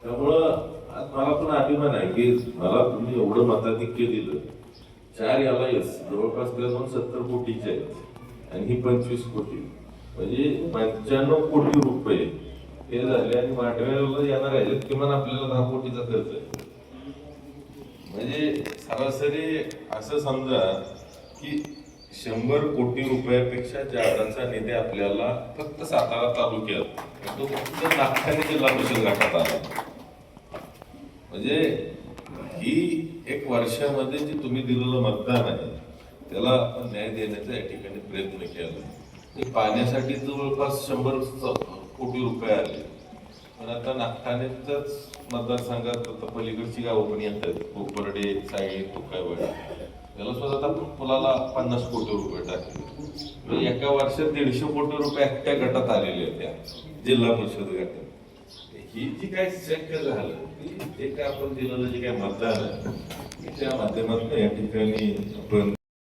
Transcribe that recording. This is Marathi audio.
त्यामुळं आज मला पण अभिमान आहे की मला तुम्ही एवढं मताधिक्य दिलं. 4 याला यस जवळपास त्याला 70 कोटीचे आहेत आणि ही 25 कोटी म्हणजे 95 कोटी रुपये हे झाले आणि मांडव्याला येणार आहे किमान आपल्याला 10 कोटीचा खर्च आहे. म्हणजे सरासरी असं समजा की 100 कोटी रुपयापेक्षा जादाचा निधी आपल्याला फक्त सातारा तालुक्यात तो फक्त नागठाणे जिल्हा परिषद गटात आला. म्हणजे ही एक वर्षामध्ये जे तुम्ही दिलेलं मतदान आहे त्याला आपण न्याय देण्याचा या ठिकाणी प्रयत्न केला. पाण्यासाठी जवळपास 100 कोटी रुपये आले. पण आता नागठाणेच्याच मतदारसंघात आता पलीकडची गावं पण येतात, कोपर्डे, साई, तुकाईवाडी, त्याला सुद्धा आता पुलाला 50 कोटी रुपये टाकले. एका वर्षात 150 कोटी रुपये एकट्या गटात आलेले होत्या जिल्हा परिषद गटात. ही जी काय शक्य झालं ते काय आपण दिलेलं जे काय मतदान आहे त्या माध्यमातून या ठिकाणी आपण